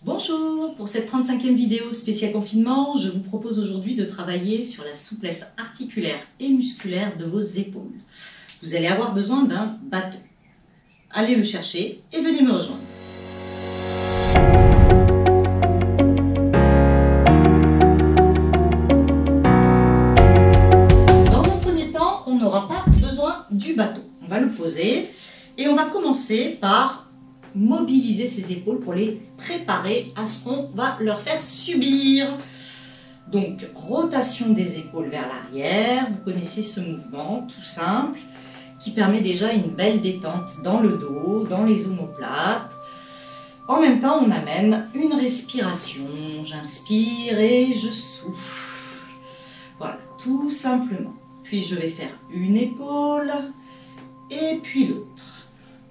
Bonjour, pour cette 35e vidéo spéciale confinement, je vous propose aujourd'hui de travailler sur la souplesse articulaire et musculaire de vos épaules. Vous allez avoir besoin d'un bâton. Allez le chercher et venez me rejoindre. Dans un premier temps, on n'aura pas besoin du bâton. On va le poser et on va commencer par mobiliser ses épaules pour les préparer à ce qu'on va leur faire subir. Donc, rotation des épaules vers l'arrière. Vous connaissez ce mouvement tout simple qui permet déjà une belle détente dans le dos, dans les omoplates. En même temps, on amène une respiration. J'inspire et je souffle. Voilà, tout simplement. Puis, je vais faire une épaule et puis l'autre.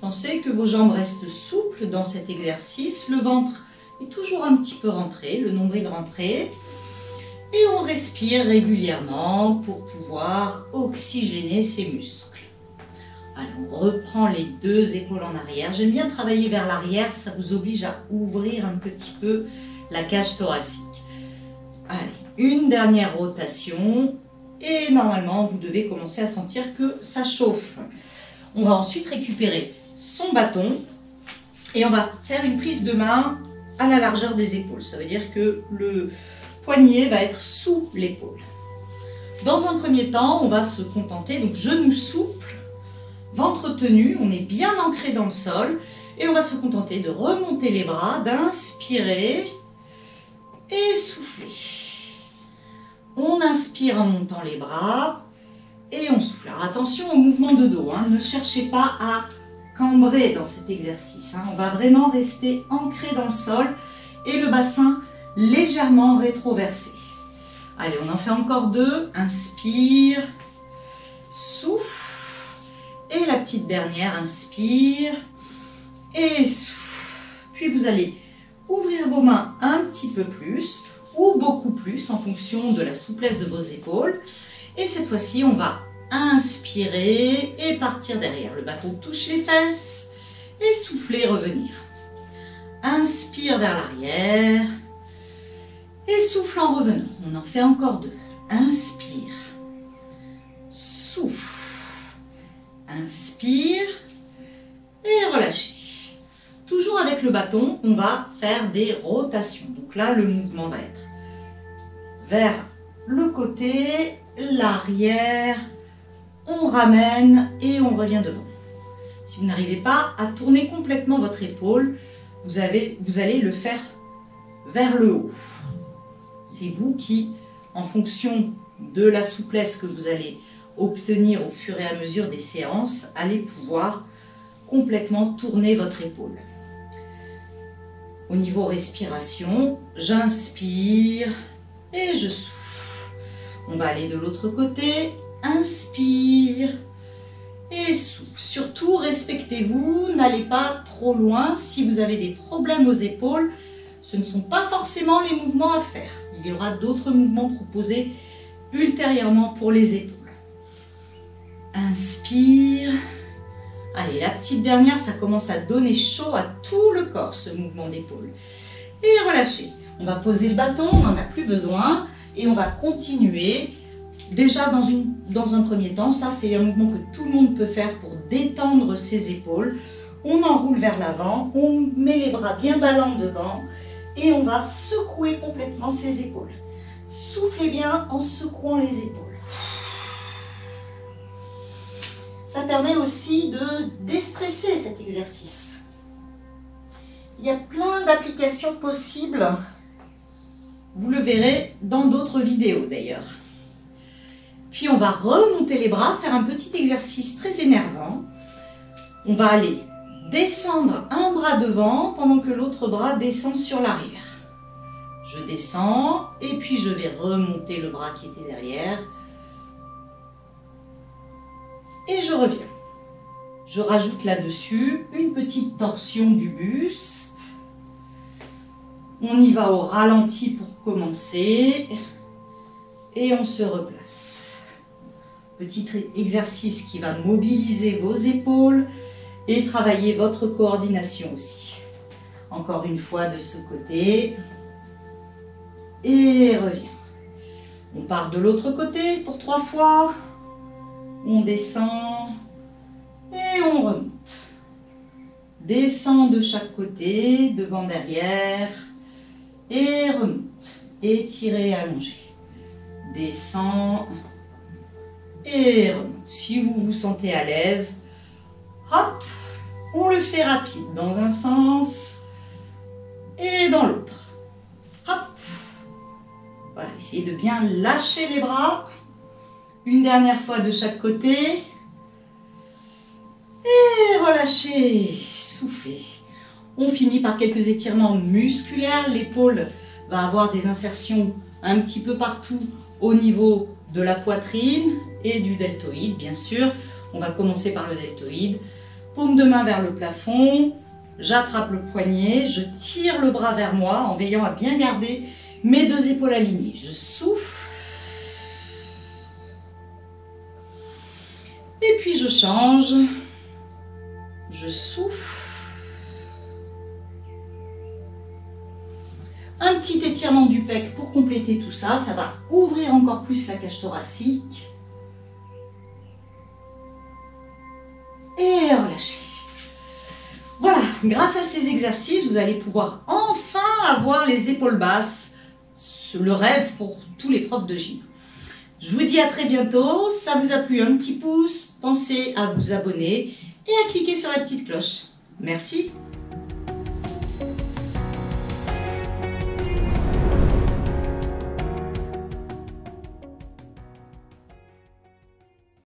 Pensez que vos jambes restent souples dans cet exercice. Le ventre est toujours un petit peu rentré, le nombril rentré. Et on respire régulièrement pour pouvoir oxygéner ses muscles. Alors, on reprend les deux épaules en arrière. J'aime bien travailler vers l'arrière, ça vous oblige à ouvrir un petit peu la cage thoracique. Allez, une dernière rotation. Et normalement, vous devez commencer à sentir que ça chauffe. On va ensuite récupérer son bâton et on va faire une prise de main à la largeur des épaules. Ça veut dire que le poignet va être sous l'épaule. Dans un premier temps, on va se contenter, donc genoux souples, ventre tenu, on est bien ancré dans le sol et on va se contenter de remonter les bras, d'inspirer et souffler. On inspire en montant les bras et on souffle. Alors attention au mouvement de dos, hein. Ne cherchez pas à cambrer dans cet exercice. On va vraiment rester ancré dans le sol et le bassin légèrement rétroversé. Allez, on en fait encore deux. Inspire, souffle. Et la petite dernière, inspire et souffle. Puis vous allez ouvrir vos mains un petit peu plus ou beaucoup plus en fonction de la souplesse de vos épaules. Et cette fois-ci, on va inspirer et partir derrière. Le bâton touche les fesses et souffler, revenir. Inspire vers l'arrière et souffle en revenant. On en fait encore deux. Inspire, souffle, inspire et relâchez. Toujours avec le bâton, on va faire des rotations. Donc là, le mouvement va être vers le côté, l'arrière, on ramène et on revient devant. Si vous n'arrivez pas à tourner complètement votre épaule, vous allez le faire vers le haut. C'est vous qui, en fonction de la souplesse que vous allez obtenir au fur et à mesure des séances, allez pouvoir complètement tourner votre épaule. Au niveau respiration, j'inspire et je souffle. On va aller de l'autre côté. Inspire et souffle. Surtout, respectez-vous, n'allez pas trop loin. Si vous avez des problèmes aux épaules, ce ne sont pas forcément les mouvements à faire. Il y aura d'autres mouvements proposés ultérieurement pour les épaules. Inspire. Allez, la petite dernière, ça commence à donner chaud à tout le corps, ce mouvement d'épaule. Et relâchez. On va poser le bâton, on n'en a plus besoin. Et on va continuer. Déjà dans un premier temps, ça c'est un mouvement que tout le monde peut faire pour détendre ses épaules. On enroule vers l'avant, on met les bras bien ballants devant et on va secouer complètement ses épaules. Soufflez bien en secouant les épaules. Ça permet aussi de déstresser cet exercice. Il y a plein d'applications possibles. Vous le verrez dans d'autres vidéos d'ailleurs. Puis on va remonter les bras, faire un petit exercice très énervant. On va aller descendre un bras devant pendant que l'autre bras descend sur l'arrière. Je descends et puis je vais remonter le bras qui était derrière. Et je reviens. Je rajoute là-dessus une petite torsion du buste. On y va au ralenti pour commencer. Et on se replace. Petit exercice qui va mobiliser vos épaules et travailler votre coordination aussi. Encore une fois de ce côté. Et revient. On part de l'autre côté pour 3 fois. On descend et on remonte. Descend de chaque côté, devant, derrière. Et remonte. Étirez, allongez. Descend et remonte. Si vous vous sentez à l'aise, hop, on le fait rapide dans un sens et dans l'autre. Hop. Voilà, essayez de bien lâcher les bras. Une dernière fois de chaque côté. Et relâchez, soufflez. On finit par quelques étirements musculaires. L'épaule va avoir des insertions un petit peu partout au niveau de la poitrine et du deltoïde, bien sûr. On va commencer par le deltoïde. Paume de main vers le plafond. J'attrape le poignet. Je tire le bras vers moi en veillant à bien garder mes 2 épaules alignées. Je souffle. Et puis je change. Je souffle. Un petit étirement du pec pour compléter tout ça. Ça va ouvrir encore plus la cage thoracique. Et relâchez. Voilà, grâce à ces exercices, vous allez pouvoir enfin avoir les épaules basses. Le rêve pour tous les profs de gym. Je vous dis à très bientôt. Ça vous a plu, un petit pouce. Pensez à vous abonner et à cliquer sur la petite cloche. Merci.